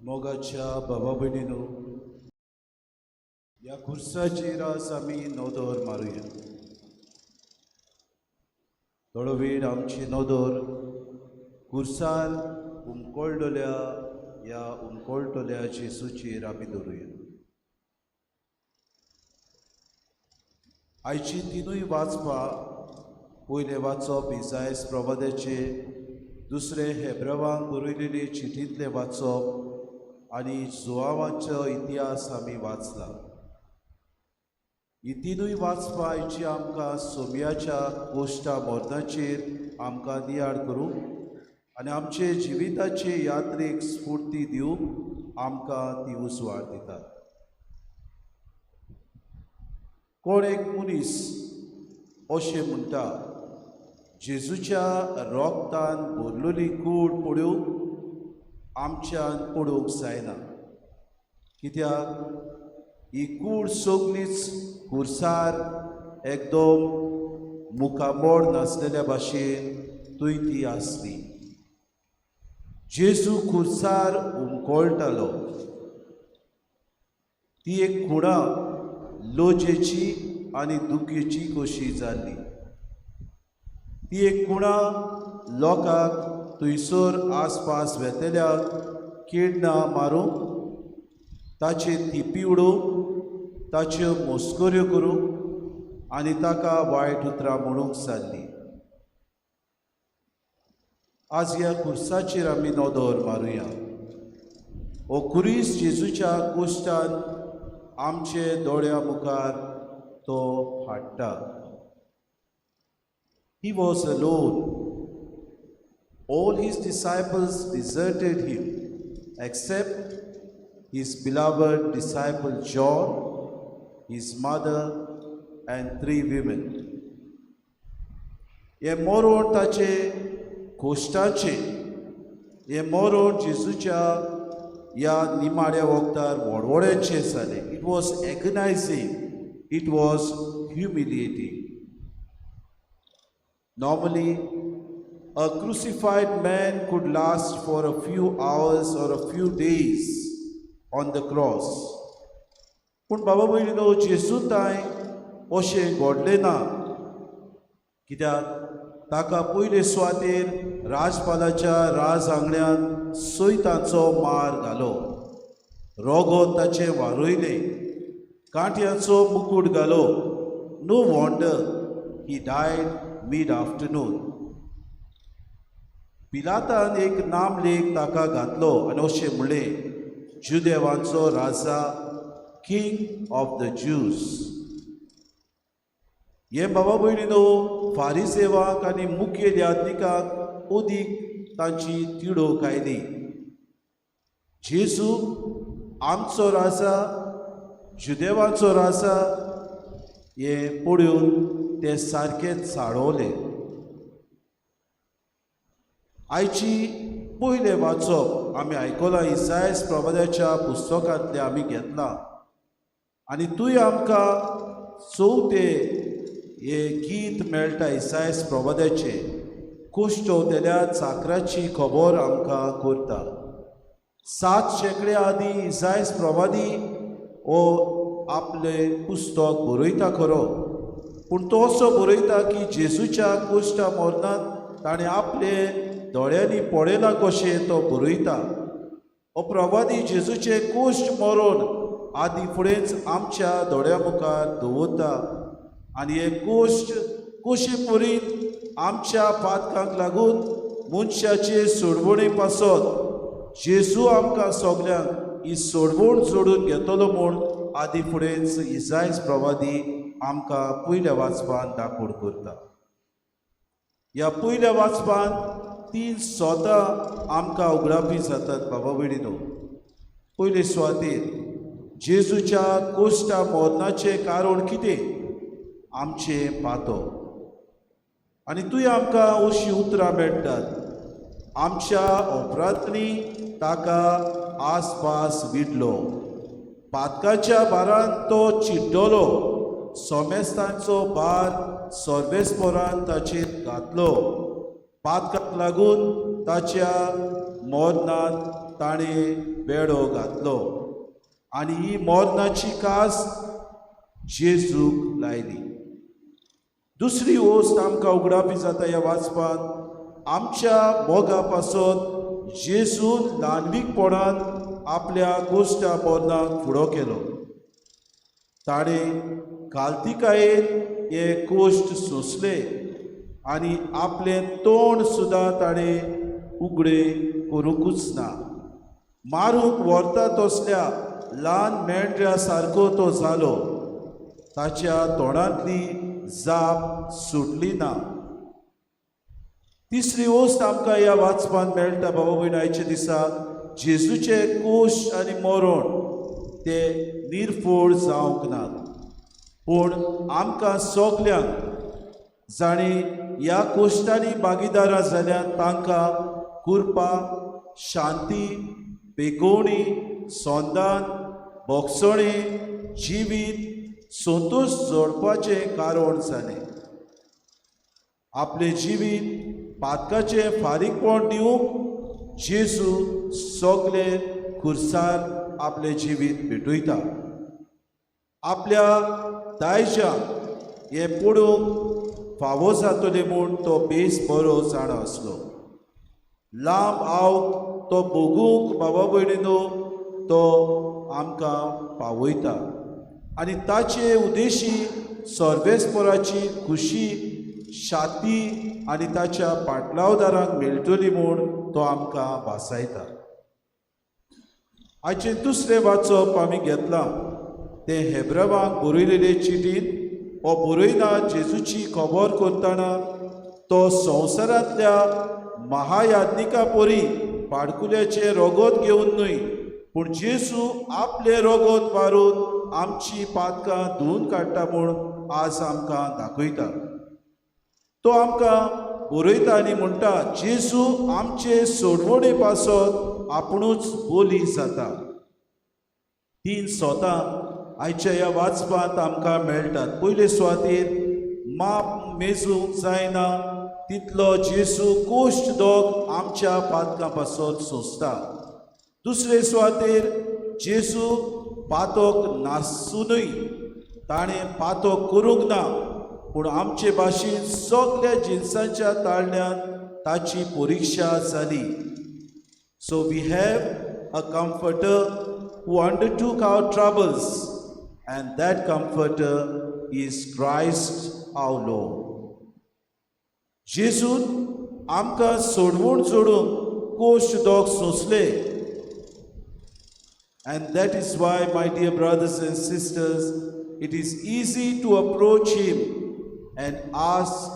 मोगाच्या बाबा भयणीनो, ह्या खुर्साचेर आज आमी नोदोर मारुया. थोडो वेळ आमची नोदोर खुर्सार उमकोळटल्या ह्या उमकोळटल्या जेसूचेर आमी दवरुया. आयची तिनूय वाचपां पयलें वाचप इसायास प्रवाद्याचे, दुसरें हेब्रेवांक बरयलेले चिठींतलें वाचप आनी जोआवाचो इतिहास आमी वाचला. ही तिनूय वाचपां आयची आमकां सोमयाच्या कोश्टा मोर्नाचेर आमकां नियाळ करूं आनी आमचे जिविताचे यात्रेक स्फूर्ती दिवंक आमकां ती उसवाड दितात. कोण एक मनीस अशें म्हणटा, जेजूच्या रोगतान भरलेली कूड पळोवंक आमच्यान पडोवंक जायना, कित्याक ही कूड सगळीच खुर्सार एकदम मुखामोड नासलेल्या भाशेन थंय ती आसली. जेजू खुर्सार उमकोळटालो. ती एक खुणा लोजेची आनी दुखेची कशी जाल्ली. ती एक खुणा लोकांक थंयसर आसपास वेतेल्याक किडनां मारूंक, ताचेर तिपी उडोवंक, ताच्यो मस्कऱ्यो करूंक आनी ताका वायट उतरां म्हणूंक जाल्ली. आज ह्या खुर्साचेर आमी नोदोर मारुया. हो खुरीस जेजूच्या कोश्टान आमचे दोळ्या मुखार तो हाडटा. He was alone. All his disciples deserted him, except his beloved disciple John, his mother, and 3 women. हे मोरोण ताचे कोश्टाचे, हे मोरोण जेजूच्या ह्या निमाड्या वखदार व्हडव्हड्याचे जाले. It was agonizing. It was humiliating. Normally, a crucified man could last for a few hours or a few days on the cross. पूण बाबा भयणीनो, जेजू ताय अशें घडलें ना, कित्याक ताका पयले सुवातेर राजपालाच्या राज आंगण्यान सोयतांचो मार घालो, रोगोन ताचे वारोयले, कांट्याचो मुकुट घालो. नो वॉन्डर ही डायड मिड आफ्टरनून. पिलातान एक नामलेख ताका घातलो आनी अशें म्हणलें, जुदेवांचो राजा, किंग ऑफ द ज्यूज. हे बाबा भयणीनो, फारिसेवाक आनी मुखेल यात्रिकांक ओदीक तांची तिडोक आयली. जेजू आमचो राजा, जुदेवांचो राजा हे पळोवन ते सारकेच साळवले. आयची पयलें वाचप आमी आयकलां इसायास प्रवाद्याच्या पुस्तकांतलें आमी घेतलां आनी थंय आमकां चवथें हे गीत मेळटा इसायास प्रवाद्याचें. कुश्टवतेल्या चाकराची खबर आमकां करता. 7 शेंकड्या आदीं इसायास प्रवादी हो आपलें पुस्तक बरयता खरो, पूण तो असो बरयता की जेजूच्या कोश्टा मोर्नांत ताणें आपले दोळ्यांनी पळयलां कशें तो बरयता. हो प्रवादी जेजूचे कोश्ट मरोन आदी फुडेंच आमच्या दोळ्या मुखार दवरता आनी हे कोश्ट कशे परीन आमच्या पातकांक लागून मनशाचे सोडवणे पासत जेजू आमकां सगल्यांक ही सोडवण जोडून घेतलो म्हूण आदी फुडेंच इसायास प्रवादी आमकां पयल्या वाचपान दाखोवड करता. ह्या पयल्या वाचपान 3 सोतां आमकां उगडापी जातात बाबा भयणीनो. पयले सुवातेर जेजूच्या कोश्टा मोर्नाचें कारण कितें? आमचें पातक. आनी थंय आमकां अशीं उतरां मेळटात. आमच्या अपराधांनी ताका आसपास विडलो, पातकाच्या भारान तो चिड्डलो, सोमेस्तांचो भार सर्वेस्परान ताचेर घातलो, पातकाक लागून ताच्या मोर्नांत ताणें वेडो घातलो आनी ही मोरनाची कास जेजूक लायली. दुसरी वोस्त आमकां उगडापी जाता ह्या वाचपान. आमच्या मोगा पासत जेजून ल्हानवीकपणान आपल्या गोश्टा मोरनाक फुडो केलो. ताणें घालतिकायेन हे गोश्ट सोंसले आनी आपलें तोंड सुद्दां ताणें उगडें करूंकूच ना. मारूंक व्हरता तसल्या ल्हान मेंढऱ्या सारको तो जालो. ताच्या तोंडांतली जाप सुटली ना. तिसरी वोस्त आमकां ह्या वाचपान मेळटा बाबा भयण आयच्या दिसा जेजूचे कोश आनी मरण ते निर्फोड जावंक नात. पूण आमकां सगल्यांक जाणी ह्या कोश्टांनी भागीदारां जाल्यात तांकां कृपा, शांती, बेगोवणी, सोंदान, बोगसणें, जिवीत, संतोश जोडपाचें कारण जालें. आपलें जिवीत पातकाचें फारीकपण दिवंक जेजू सगले खुर्सार आपलें जिवीत भेटयता. आपल्या दायजाक हें पडूंक फावो जातलें म्हूण तो बेस बरो जाणा आसलो. लांब आवक तो भोगूंक बाबा भयणीनो तो आमकां पावयता आनी ताचे उद्देशी सर्वेस्पराची खुशी, शाती आनी ताच्या पाटलावदारांक मेळटली म्हूण तो आमकां भासायता. आयचें दुसरें वाचप आमी घेतलां तें हेब्रेवांक बरयलेले चिटींत. हो बरयना जेजूची खबर करतना तो संवसारांतल्या महायाज्ञिका परी पाडकुल्याचें रोगोत घेवन न्हय, पूण जेजू आपलें रोगोत मारून आमची पातकां धुवन काडटा म्हूण आज आमकां दाखयता. तो आमकां बरयता आनी म्हणटा जेजू आमचे सोडवणे पासत आपुणूच बोली जाता. 3 सोतां आयच्या ह्या वाचपांत आमकां मेळटात. पयले सुवातेर माप मेजूंक जायना तितलो जेजू कोश्ट दोग आमच्या पातकां पासत सोंसता. दुसरे सुवातेर जेजू पातोक नासूनय ताणें पातोक करूंक ना, पूण आमचे भाशेन सगल्या जिन्सांच्या ताळण्यांत ताची परिक्षा जाली. So we have a comforter who undertook our troubles, and that comforter is Christ our Lord. जेजून आमकां सोडवून जोडूंक कोश्ट दोग सोंसले. And that is why, my dear brothers and sisters, it is easy to approach Him and ask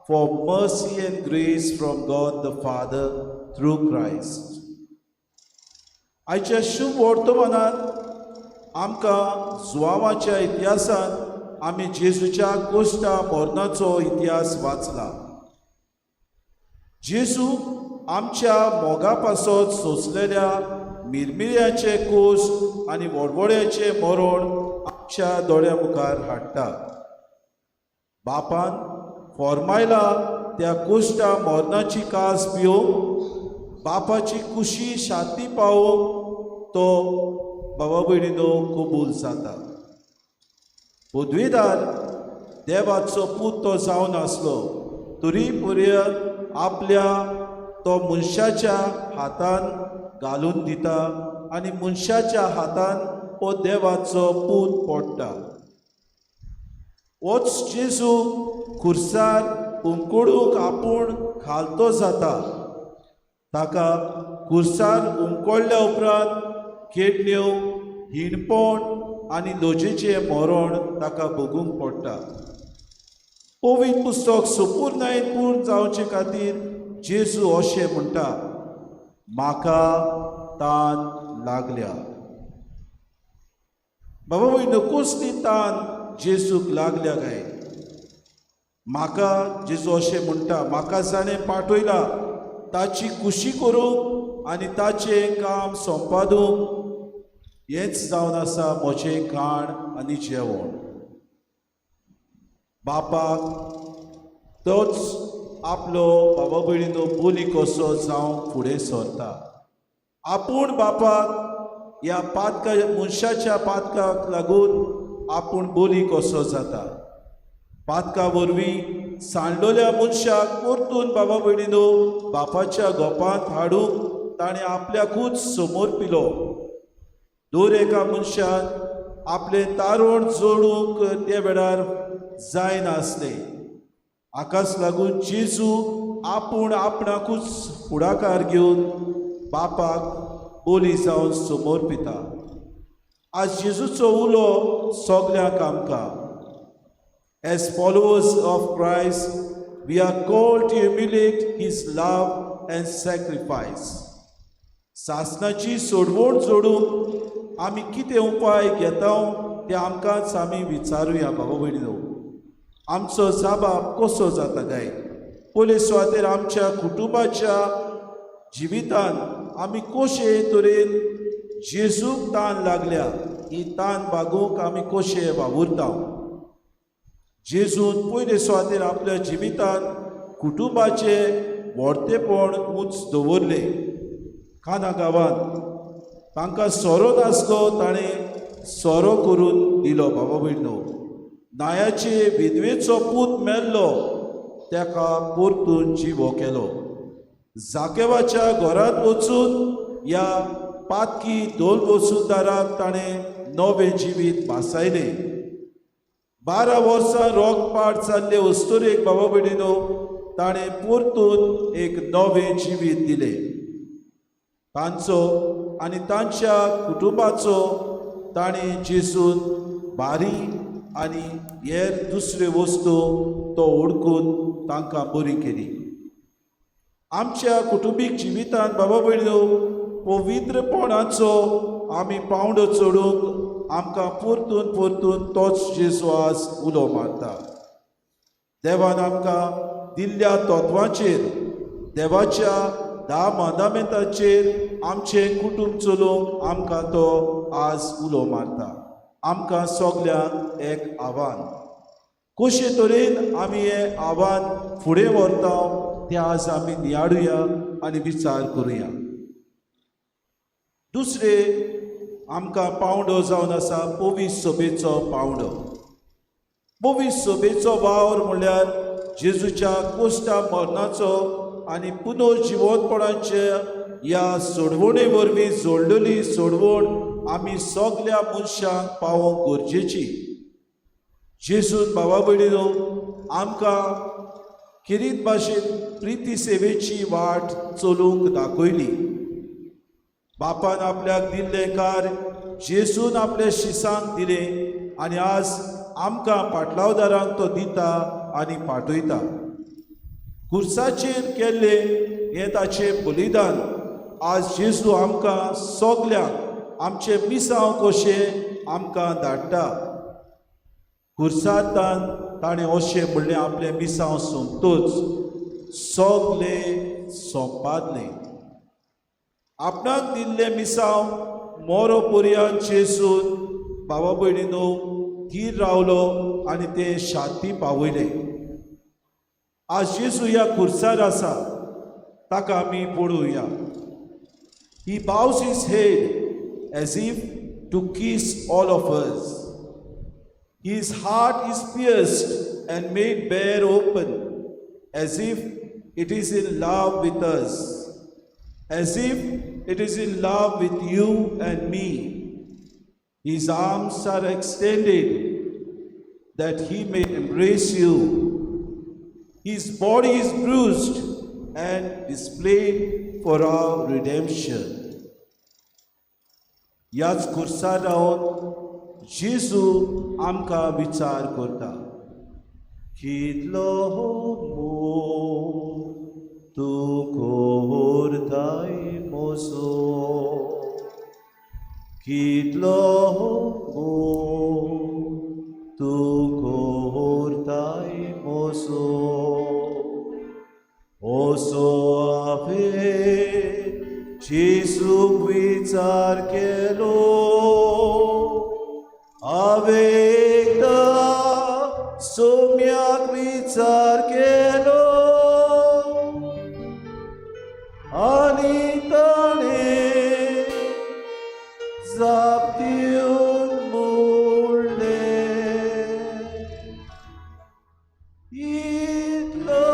for mercy and grace from God the Father through Christ. आयच्या शुभ वर्तमानांत आमकां जुवांवाच्या इतिहासांत आमी जेजूच्या कोश्टा मोरनाचो इतिहास वाचला. जेजू आमच्या मोगा पासत सोंसलेल्या मिरमिऱ्याचे कोश्ट आनी व्हडव्हड्याचे मरण आमच्या दोळ्या मुखार हाडटा. बापान फॉर्मायला त्या कोश्टा मोरनाची कास पिवंक बापाची खुशी शांती पावोवंक तो बाबा भयणीनो कबूल जाता. पदवीदार देवाचो पूत तो जावन आसलो तरी पर्यंत आपल्या तो मनशाच्या हातान घालून दिता आनी मनशाच्या हातान हो देवाचो पूत पडटा. होच जेजू खुर्सार उमकडूंक आपूण खालतो जाता. ताका खुर्सार उमकोळ्ळ्या उपरांत केडण्यो, हिणपण आनी लोजेचें मरण ताका भोगूंक पडटा. पवित्र पुस्तक संपूर्णयेन पूर्ण जावचे खातीर जेजू अशें म्हणटा, म्हाका तान लागल्या. बाबा भयणो, कसली तान जेजूक लागल्या काय? म्हाका जेजू अशें म्हणटा, म्हाका जाणें पाठयला ताची खुशी करूंक आनी ताचें काम संपादूंक हेंच जावन आसा म्हजें खाण आनी जेवण. बापाक तोच आपलो बाबा भयणीनो बोली कसो जावंक फुडें सरता. आपूण बापाक ह्या पातका मनशाच्या पातकाक लागून आपूण बोली कसो जाता. पातका वरवीं सांडलोल्या मनशाक परतून बाबा भयणीनो बापाच्या गोपांत हाडूंक ताणें आपल्याकूच समोर पिलो. दर एका मनशान आपले तारण जोडूंक त्या वेळार जायनासलें. हाकाच लागून जेजू आपूण आपणाकूच फुडाकार घेवन बापाक बोली जावन समोर पिता. आज जेजूचो उलो सगल्यांक आमकां. As followers of Christ, we are called to emulate His love and sacrifice. सासनाची सोडवण जोडूंक आमी कितें उपाय घेता ते आमकांच आमी विचारुया बाबा भयणीनो. आमचो जाबाब कसो जाता काय. पयले सुवातेर आमच्या कुटुंबाच्या जिवितान आमी कशे तरेन जेजूक तान लागल्या ही तान बागोवंक आमी कशे वावुरता. जेजून पयले सुवातेर आपल्या जिवितान कुटुंबाचे व्हडतेपण उंच दवरले. खाना गांवांत तांकां सोरो नासलो ताणें सोरो करून दिलो बाबा भयणीनो. नायाचे विधवेचो पूत मेल्लो ताका परतून जिवो केलो. जाकेवाच्या घरांत वचून ह्या पातकी दोन वसुदाराक ताणें नवें जिवीत भासायलें. 12 वर्सां रोगपाट जाल्ले वस्तुरेक बाबा भयणीनो ताणें परतून एक नवें जिवीत दिलें. तांचो आनी तांच्या कुटुंबाचो ताणें जेजून बारी आनी हेर दुसऱ्यो वस्तू तो ओळखून तांकां बरी केली. आमच्या कुटुंबीक जिवितांत बाबा भयणीनो पवित्रपणाचो आमी पावंडो चडूंक आमकां परतून परतून तोच जेजू आज उलो मारता. देवान आमकां दिल्ल्या तत्वांचेर देवाच्या 10 मांदामेंतांचेर आमचें कुटुंब चलोवंक आमकां तो आज उलो मारता. आमकां सगल्यांक एक आव्हान. कशे तरेन आमी हें आव्हान फुडें व्हरता तें आज आमी नियाडुया आनी विचार करुया. दुसरें आमकां पावंडो जावन आसा पवीस सभेचो पावंडो. पवीस सभेचो वावर म्हणल्यार जेजूच्या कोश्टा मरणाचो आनी पुनर्जिवनपणाच्या ह्या सोडवणे वरवीं जोडलेली सोडवण आमी सगल्या मनशांक पावोवंक गरजेची. जेजून बाबा भयणीनो आमकां किरीत भाशेन प्रिती सेवेची वाट चलूंक दाखयली. बापान आपल्याक दिल्लें कार्य जेजून आपल्या शिसांक दिलें आनी आज आमकां पाटलावदारांक तो दिता आनी पाठयता. खुर्साचेर केल्लें हें ताचें बलिदान आज जेजू आमकां सगल्यांक आमचे मिसांव कशें आमकां धाडटा. खुर्सातान ताणें अशें म्हणलें आपलें मिसांव सोंपतूच सगलें सोंपादलें. आपणाक दिल्लें मिसांव मोरो पर्यंत जेजून बाबा भयणीनो थीर रावलो आनी तें शांती पावयलें. आज जेजू ह्या खुर्सार आसा ताका आमी पळोवया. He bows his head as if to kiss all of us. His heart is pierced and made bare open as if it is in love with us, as if it is in love with you and me. His arms are extended that he may embrace you. His body is bruised and displayed for our redemption. याच खुर्सार रावन जेजू आमकां विचार करता. कितलो मोग तूं करताय moso, कितलो मोग तूं करताय मोसो. ओसो हांवें जेजूक विचार केलो, हांवें एकदां सोम्याक विचार केलो आनी ताणें जाप दिवन मोडले इतलो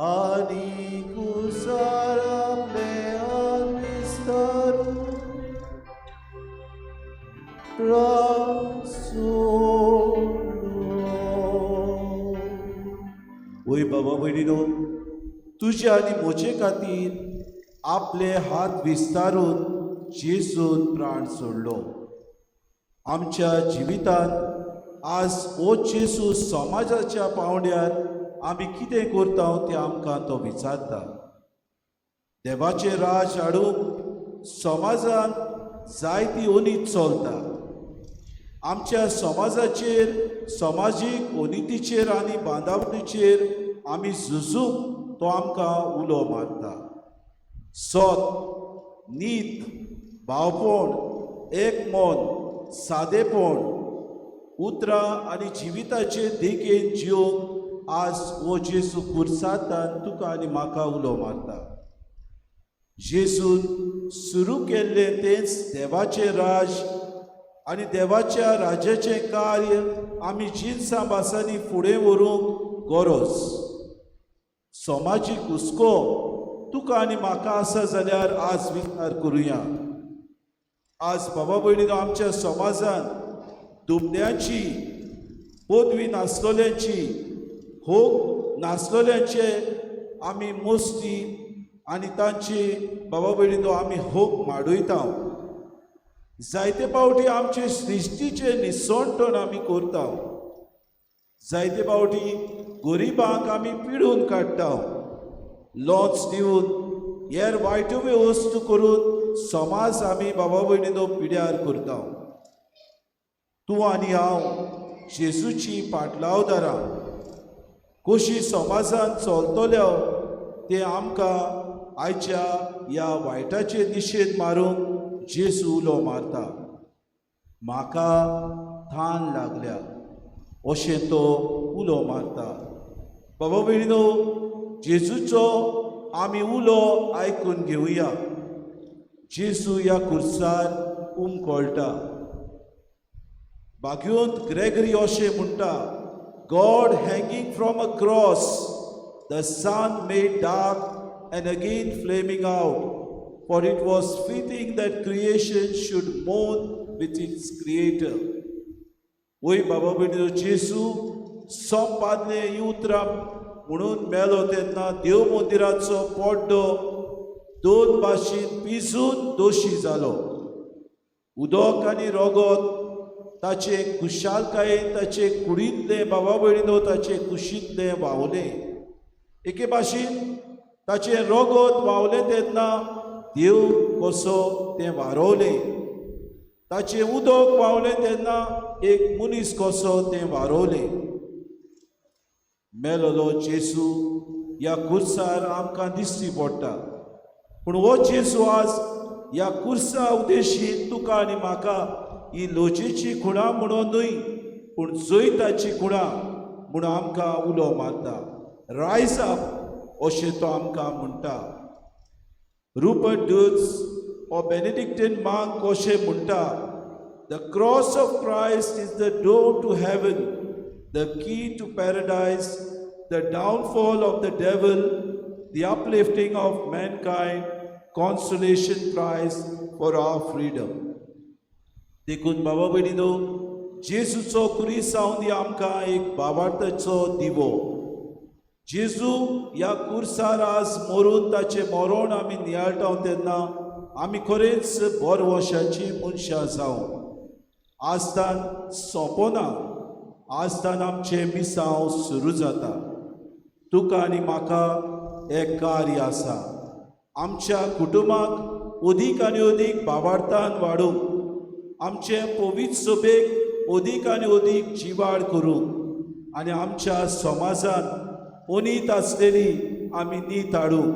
आणि कुसार आपले हात विस्तारून प्राण सोडलो. वय बाबा भयणीनो, तुझे आनी म्हजे खातीर आपले हात विस्तारून जेसून प्राण सोडलो. आमच्या जिवितांत आज हो जेसू समाजाच्या पावंड्यार आमी कितें करता तें आमकां तो विचारता. देवाचें राज हाडूंक समाजांत जायती ओनीत चलता. आमच्या समाजाचेर, समाजीक ओनितीचेर आनी बांदावळीचेर आमी झुजूंक तो आमकां उलो मारता. सत, नीत, भावपण, एकमन, सादेपण, उतरां आनी जिविताचे देखेन जिवंक आज हो जेसू कुर्सातान तुका आनी म्हाका उलो मारता. जेसून सुरू केल्लें तेंच देवाचें राज आनी देवाच्या राज्याचें कार्य आमी जिनसां भासांनी फुडें व्हरूंक गरज. समाजीक हुस्को तुका आनी म्हाका आसा जाल्यार आज विचार करुया. आज बाबा भयणीनो, आमच्या समाजांत दुबळ्यांची, पदवी नासलोल्यांची, होक नासलोल्यांचे आमी मोस्ती आनी तांची बाबा भयणीनो आमी होक माडयता. जायते फावटी आमचे सृश्टीचे निसवणपण आमी करता. जायते फावटी गरिबांक आमी पिडून काडटा. लॉन्स दिवन हेर वायट्यो वस्तू करून समाज आमी बाबा भयणीनो पिड्यार करता. तूं आनी हांव जेसूची पाटलावदारां कशी समाजांत चलतल्यो ते आमकां आयच्या ह्या वायटाचे दिशेन मारूंक जेसू उलो मारता. म्हाका थान लागल्या अशें तो उलो मारता. बाबा भयणीनो, जेसूचो आमी उलो आयकून घेवया. जेसू ह्या खुर्सार उमकळटा. भाग्योंत ग्रेगरी अशें म्हणटा, God hanging from a cross, the sun made dark and again flaming out, for it was fitting that creation should mourn with its creator. वय बाबा भयणीनो, जेसू सोंपादले उतरां म्हणून मेलो तेन्ना देव मंदिराचो पड्डो दोन भाशेन पिजून दोशी जालो. उदक आनी रगत ताचे खुशालकायेन ताचे कुडींतले बाबा भयणीनो ताचे कुशींतले व्हांवले. एके भाशेन ताचे रगत व्हांवलें तेन्ना देव कसो तें वारवलें. ताचे उदक व्हांवलें तेन्ना एक मनीस कसो तें वारवलें. मेलोलो जेसू ह्या खुर्सार आमकां दिश्टी पडटा. पूण हो जेसू आज ह्या खुर्सा उद्देशीन तुका आनी म्हाका ही लोचेची खुणां म्हणून न्हय, पूण जैताची खुणां म्हणून आमकां उलो मारता. रायज अप अशें तो आमकां म्हणटा. रुपर्ट डुट्स हो बेनेडिक्टीन मांक अशें म्हणटा, the cross of Christ is the door to heaven, the key to paradise, the downfall of the devil, the uplifting of mankind, consolation prize for our freedom. देखून बाबा भयणीनो, जेसूचो कुरीस जावन आमकां एक भावार्थाचो दिवो. जेजू ह्या कुर्सार आज मरून ताचें मरण आमी नियाळटा तेन्ना आमी खरेंच बरवशाची मनशां जावं. आजतान सोंपना, आजतान आमचें मिसांव सुरू जाता. तुका आनी म्हाका एक कार्य आसा. आमच्या कुटुंबाक अदीक आनी अदीक भावार्थान वाडूंक, आमचे पवित्र सभेक अदीक आनी अदीक जिवाड करूंक आनी आमच्या समाजांत अनीत आसलेली आमी नीत हाडूंक,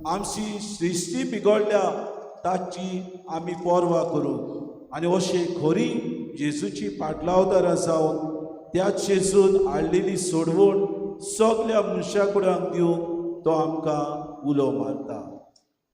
आमची सृश्टी बिगडल्या ताची आमी पर्वा करूंक आनी अशें खरी जेजूची पाटलावदारां जावन त्याच जेजून हाडलेली सोडवण सगल्या मनशाकुडांक दिवंक तो आमकां उलो मारता.